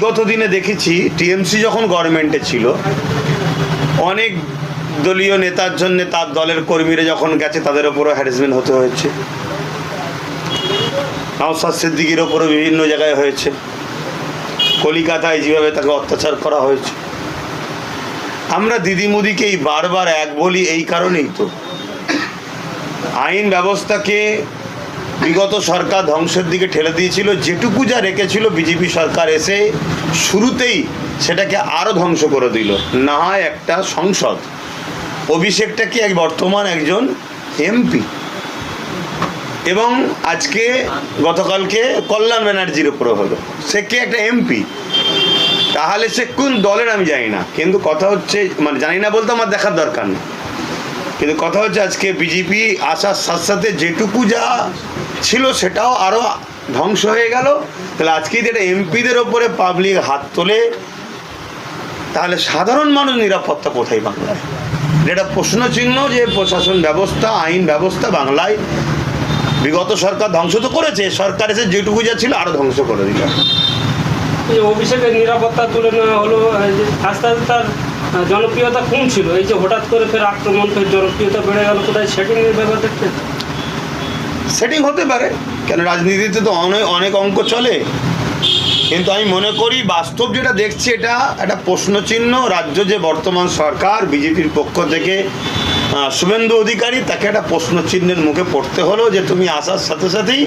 গত দিনে দেখেছি টিএমসি যখন গভর্নমেন্টে ছিল অনেক দলীয় নেতার জন্য তার দলের কর্মীরা যখন গেছে তাদের ওপরও হ্যারাসমেন্ট হতে হয়েছে। নওশাদ সিদ্দিকীর ওপরও বিভিন্ন জায়গায় হয়েছে। কলিকাতায় যেভাবে তাকে অত্যাচার করা হয়েছে। আমরা দিদি মোদিকেই বারবার এক বলি এই কারণেই তো, আইন ব্যবস্থাকে বিগত সরকার ধ্বংসের দিকে ঠেলে দিয়েছিল। যেটুকু যা রেখেছিল বিজেপি সরকার এসে শুরুতেই সেটাকে আরও ধ্বংস করে দিল। না হয় একটা সংসদ, অভিষেকটাকে বর্তমান একজন এমপি, এবং আজকে গতকালকে কল্যাণ ব্যানার্জির উপরে হলো, সে কে একটা এমপি। তাহলে সে কোন দলের আমি জানি না, কিন্তু কথা হচ্ছে মানে জানি না বলতে আমার দেখার দরকার নেই, কিন্তু কথা হচ্ছে আজকে বিজেপি আসার সাথে সাথে যেটুকু যা ছিল সেটাও আরও ধ্বংস হয়ে গেল। তাহলে আজকে যেটা এমপিদের ওপরে পাবলিক হাত তোলে, তাহলে সাধারণ মানুষ নিরাপত্তা কোথায় বাংলায়? যেটা প্রশ্নচিহ্ন যে প্রশাসন ব্যবস্থা, আইন ব্যবস্থা বাংলায় বিগত সরকার ধ্বংস তো করেছে, সরকার এসে যেটুকু যা ছিল আরও ধ্বংস করে দিল। এই অভিষেকের নিরাপত্তা তুলে নেওয়া হলো, আস্তে আস্তে তার জনপ্রিয়তা কম ছিল, এই যে হঠাৎ করে ফের আক্রমণ, ফের জনপ্রিয়তা বেড়ে গেল, কোথায় সেটিংয়ের ব্যাপার দেখতে? সেটিং হতে পারে, কেন রাজনীতিতে তো অনেক অঙ্ক চলে, কিন্তু আমি মনে করি বাস্তব যেটা দেখছি এটা একটা প্রশ্নচিহ্ন। রাজ্য যে বর্তমান সরকার বিজেপির পক্ষ থেকে শুভেন্দু অধিকারী, তাকে একটা প্রশ্নচিহ্নের মুখে পড়তে হলো যে তুমি আসার সাথে সাথেই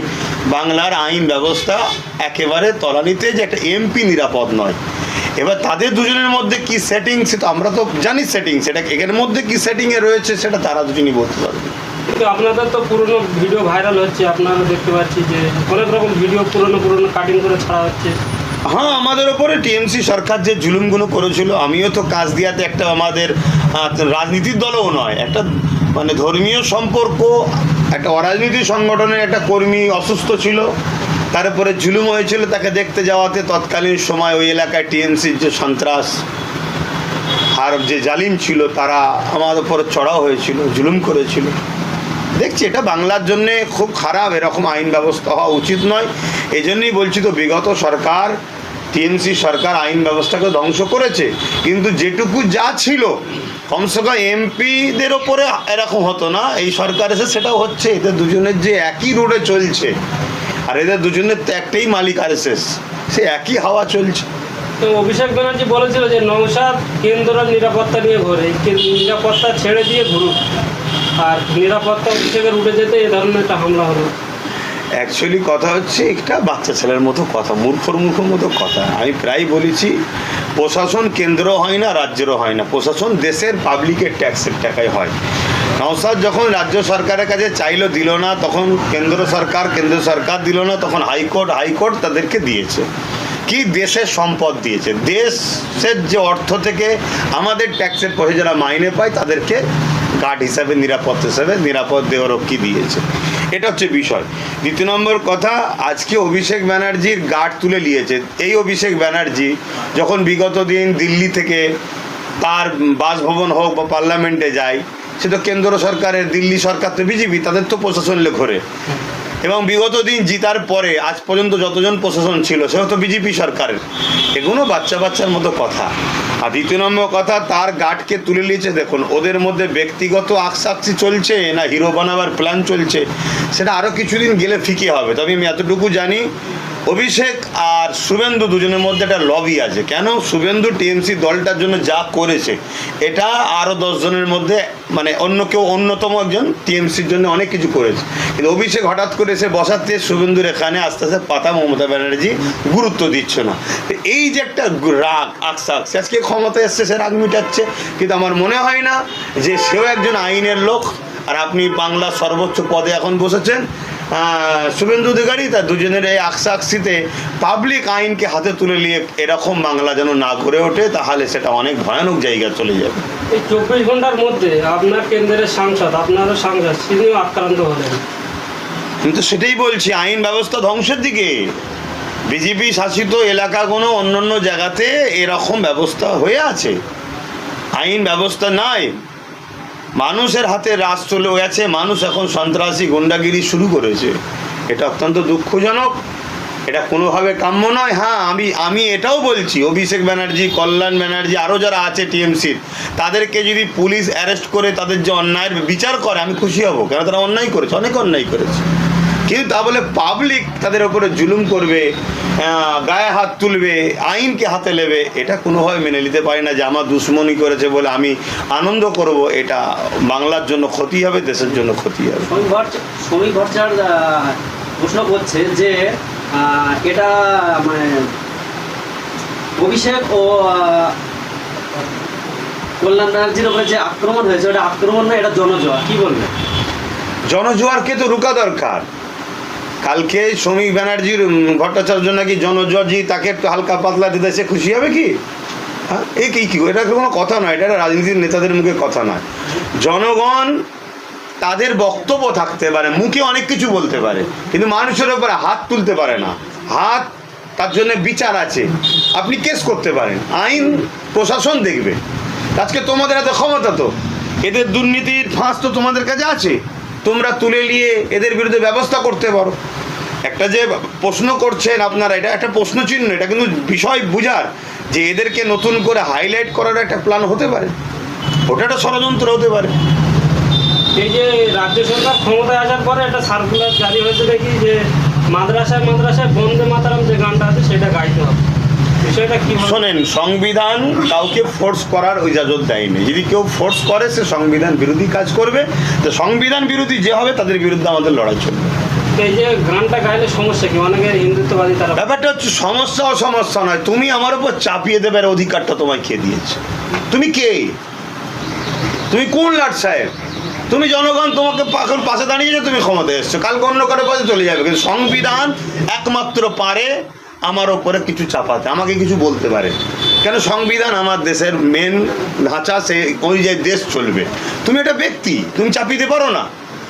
বাংলার আইন ব্যবস্থা একেবারে তলানিতে, যে একটা এমপি নিরাপদ নয়। এবার তাদের দুজনের মধ্যে কি সেটিং, সেটা আমরা তো জানি সেটিং, সেটা এর মধ্যে কি সেটিংয়ে রয়েছে সেটা তারা দুজনই বলতে পারবে। কিন্তু আপনাদের তো পুরনো ভিডিও ভাইরাল হচ্ছে, আপনারা দেখতে পাচ্ছি যে অনেক রকম ভিডিও পুরনো কাটিং করে ছাড়া হচ্ছে। হ্যাঁ, আমাদের ওপরে টিএমসি সরকার যে জুলুমগুলো করেছিল, আমিও তো কাজদিয়াতে একটা আমাদের রাজনীতির দলও নয়, একটা মানে ধর্মীয় সম্পর্ক, একটা অরাজনীতি সংগঠনের একটা কর্মী অসুস্থ ছিল, তারপরে জুলুম হয়েছিল তাকে দেখতে যাওয়াতে। তৎকালীন সময় ওই এলাকায় টিএমসির যে সন্ত্রাস আর যে জালিম ছিল তারা আমাদের উপরে চড়াও হয়েছিল, জুলুম করেছিল। দেখছি এটা বাংলার জন্যে খুব খারাপ, এরকম আইন ব্যবস্থা হওয়া উচিত নয়। এই জন্যই বলছি তো বিগত সরকার, টিএমসি সরকার আইন ব্যবস্থাকে ধ্বংস করেছে, কিন্তু যেটুকু যা ছিল কমসে কম এমপিদের ওপরে এরকম হতো না। এই সরকার এসে সেটাও হচ্ছে। এদের দুজনের যে একই রোডে চলছে, আর এদের দুজনের তো একটাই মালিক আরএসএস, সে একই হাওয়া চলছে। তো অভিষেক ব্যানার্জি বলেছিল যে নওশাদ কেন্দ্রের নিরাপত্তা নিয়ে ঘোরে, নিরাপত্তা ছেড়ে দিয়ে ঘুরুক, আর নিরাপত্তা অভিষেকের উঠে যেতে এ ধরনের একটা হামলা হলো। অ্যাকচুয়ালি কথা হচ্ছে একটা বাচ্চা ছেলের মতো কথা, মূর্খর মতো কথা। আমি প্রায় বলেছি প্রশাসন কেন্দ্র হয় না, রাজ্যেরও হয় না, প্রশাসন দেশের পাবলিকের ট্যাক্সের টাকায় হয়। নওশাদ যখন রাজ্য সরকারের কাছে চাইলো, দিল না, তখন কেন্দ্র সরকার দিল না, তখন হাইকোর্ট তাদেরকে দিয়েছে। কি দেশের সম্পদ দিয়েছে, দেশের যে অর্থ থেকে আমাদের ট্যাক্সের পয়সা যারা মাইনে পায় তাদেরকে গার্ড হিসাবে, নিরাপদ দেহরক্ষী দিয়েছে। এটা হচ্ছে বিষয়। দ্বিতীয় নম্বর কথা, আজকে অভিষেক ব্যানার্জির গার্ড তুলে নিয়েছে। এই অভিষেক ব্যানার্জি যখন বিগত দিন দিল্লি থেকে তার বাসভবন হোক বা পার্লামেন্টে যায়, সে তো কেন্দ্র সরকারের, দিল্লি সরকার তো বিজেপি, তাদের তো প্রশাসন ঘোরে। এবং বিগত দিন জিতার পরে আজ পর্যন্ত যতজন প্রশাসন ছিল সেও তো বিজেপি সরকারের। এগুলো বাচ্চার মতো কথা। আর দ্বিতীয় নম্বর কথা, তার গার্ডকে তুলে নিয়েছে। দেখুন, ওদের মধ্যে ব্যক্তিগত আকসাক্ষী চলছে না হিরো বানাবার প্ল্যান চলছে, সেটা আরও কিছুদিন গেলে ফিকে হবে। তবে আমি এতটুকু জানি, অভিষেক আর শুভেন্দু দুজনের মধ্যে একটা লবি আছে। কেন? শুভেন্দু টিএমসি দলটার জন্য যা করেছে, এটা আরও 10 জনের মধ্যে মানে অন্য কেউ, অন্যতম একজন টিএমসির জন্য অনেক কিছু করেছে। কিন্তু অভিষেক হঠাৎ করে এসে বসাতে শুভেন্দুর এখানে আস্তে আস্তে পাতা মমতা ব্যানার্জি গুরুত্ব দিচ্ছে না। এই যে একটা রাগ আকসাক্ষী, আজকে ক্ষমতায় এসছে, সে রাগ মিটাচ্ছে। কিন্তু আমার মনে হয় না যে সেও একজন আইনের লোক। আর আপনি বাংলার সর্বোচ্চ পদে এখন বসেছেন শুভেন্দু অধিকারী, তার দুজনের এই আকসাক্ষীতে পাবলিক আইনকে হাতে তুলে নিয়ে এরকম বাংলা যেন না গড়ে ওঠে, তাহলে সেটা অনেক ভয়ানক জায়গায় চলে যাবে। এই 24 ঘন্টার মধ্যে আপনার কেন্দ্রের সাংসদ, আপনারও সাংসদ, তিনিও আক্রান্ত হলেন। কিন্তু সেটাই বলছি, আইন ব্যবস্থা ধ্বংসের দিকে। বিজেপি শাসিত এলাকাগুলো অন্য জায়গাতে এরকম ব্যবস্থা হয়ে আছে, আইন ব্যবস্থা নাই, মানুষের হাতে রাজ চলে গেছে, মানুষ এখন সন্ত্রাসী গুন্ডাগিরি শুরু করেছে। এটা অত্যন্ত দুঃখজনক। এটা কোনোভাবে কাম্য নয়। হ্যাঁ, আমি এটাও বলছি, অভিষেক ব্যানার্জি, কল্যাণ ব্যানার্জি, আরও যারা আছে টিএমসির, তাদেরকে যদি পুলিশ অ্যারেস্ট করে তাদের যে অন্যায়ের বিচার করে আমি খুশি হব, কেন তারা অন্যায় করেছে, অনেক অন্যায় করেছে। কিন্তু তা বলে পাবলিক তাদের ওপরে জুলুম করবে, গায়ে হাত তুলবে, আইনকে হাতে নেবে, এটা কোনোভাবে মেনে নিতে পারি না। যে আমার দুশ্মনী করেছে বলে আমি আনন্দ করব, এটা বাংলার জন্য ক্ষতি হবে, দেশের জন্য ক্ষতি হবে। শ্রমিক ভট্টাচার্য প্রশ্ন করছে যে এটা মানে অভিষেক ও কল্যাণ ব্যানার্জির উপরে যে আক্রমণ হয়েছে ওটা আক্রমণ না, এটা জনজোয়ার, কি বলবেন? জনজোয়ারকে তো রুকা দরকার। কালকে শ্রমিক ব্যানার্জির ভট্টাচার্য নাকি জনজোয়ারজি তাকে একটু হালকা পাতলা দিতে সে খুশি হবে কি? হ্যাঁ, এই কি এটা কোনো কথা নয়, এটা রাজনীতির নেতাদের মুখে কথা নয়। জনগণ তাদের বক্তব্য থাকতে পারে, মুখে অনেক কিছু বলতে পারে, কিন্তু মানুষের উপরে হাত তুলতে পারে না। হাত, তার জন্য বিচার আছে, আপনি কেস করতে পারেন, আইন প্রশাসন দেখবে। আজকে তোমাদের এত ক্ষমতা, তো এদের দুর্নীতির ফাঁস তো তোমাদের কাছে আছে, তোমরা তুলে নিয়ে এদের বিরুদ্ধে ব্যবস্থা করতে পারো। একটা যে প্রশ্ন করছেন আপনারা, এটা একটা প্রশ্ন চিহ্ন, এটা কিন্তু বিষয় বুঝার যে এদেরকে নতুন করে হাইলাইট করার একটা প্ল্যান হতে পারে, ওটা একটা ষড়যন্ত্র হতে পারে। এই যে রাজ্য সরকার ক্ষমতায় আসার পরে একটা সার্কুলার জারি হয়েছে দেখি যে মাদ্রাসায় বন্দে মাতারাম যে গানটা আছে সেটা গাইতে হবে, বিষয়টা কি? শোনেন, সংবিধান কাউকে ফোর্স করার ইজাজত দেয়নি। যদি কেউ ফোর্স করে সে সংবিধান বিরোধী কাজ করবে, তো সংবিধান বিরোধী যে হবে তাদের বিরুদ্ধে আমাদের লড়াই চলবে। এই যে গানটা গাইলে সমস্যা কি? অনেকের হিন্দুত্ববাদী তারা, ব্যাপারটা হচ্ছে সমস্যা নয়, তুমি আমার উপর চাপিয়ে দেবার অধিকারটা তোমায় কে দিয়েছে? তুমি কে? তুমি কোন লাট সাহেব? তুমি জনগণ তোমাকে পাশে দাঁড়িয়েছে, তুমি ক্ষমতায় এসছো, কালকে অন্য কারো পাশে চলে যাবে, কিন্তু সংবিধান একমাত্র পারে আমার ওপরে কিছু চাপাতে, আমাকে কিছু বলতে পারে। কেন? সংবিধান আমার দেশের মেন ধাঁচা, সে অনুযায়ী দেশ চলবে। তুমি একটা ব্যক্তি, তুমি চাপিয়ে দিতে পারো না।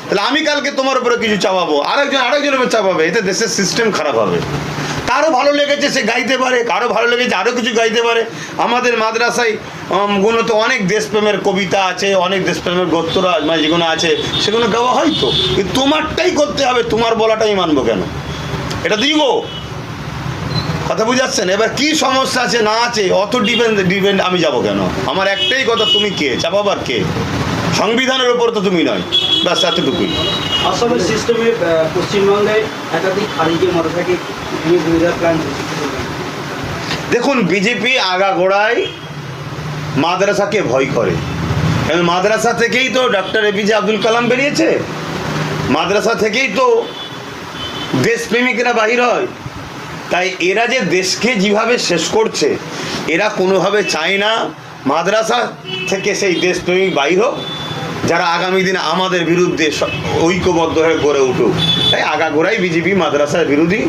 তাহলে আমি কালকে তোমার উপরে কিছু চাপাবো, আরেকজনের উপরে চাপাবে, এতে দেশের সিস্টেম খারাপ হবে। কারো ভালো লেগেছে সে গাইতে পারে, কারো ভালো লেগেছে আরও কিছু গাইতে পারে। আমাদের মাদ্রাসায় গুণত অনেক দেশপ্রেমের কবিতা আছে, অনেক দেশপ্রেমের গদ্যরা মানে যেগুলো আছে সেগুলো গাওয়া হয়, তো কিন্তু তোমারটাই করতে হবে, তোমার বলাটাই মানবো কেন? এটা দিব কথা বুঝাচ্ছেন? এবার কি সমস্যা আছে না আছে অত ডিপেন্ড আমি যাব কেন? আমার একটাই কথা, তুমি কে? চাপাবার কে? সংবিধানের ওপর তো তুমি নয়, ব্যাস এতটুকুই। অসমের সিস্টেমে পশ্চিমবঙ্গে একাধিক খারিজি মাদ্রাসাকে প্ল্যান। দেখুন, বিজেপি আগাগোড়ায় মাদ্রাসাকে ভয় করে, কারণ মাদ্রাসা থেকেই তো ডক্টর এপিজে আব্দুল কালাম বেরিয়েছে, মাদ্রাসা থেকেই তো দেশপ্রেমিকরা বাহির হয়। তাই এরা যে দেশকে যেভাবে শেষ করছে, এরা কোনোভাবে চায় না মাদ্রাসা থেকে সেই দেশপ্রেমিক বাহির হোক, যারা আগামী দিনে আমাদের বিরুদ্ধে ঐক্যবদ্ধ হয়ে গড়ে উঠুক। তাই আগাগোড়াই বিজেপি মাদ্রাসার বিরোধী।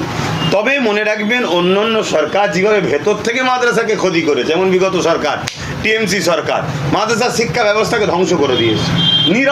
তবে মনে রাখবেন, অন্য সরকার যেভাবে ভেতর থেকে মাদ্রাসাকে ক্ষতি করে, যেমন বিগত সরকার টিএমসি সরকার মাদ্রাসা শিক্ষা ব্যবস্থাকে ধ্বংস করে দিয়েছে, নীরব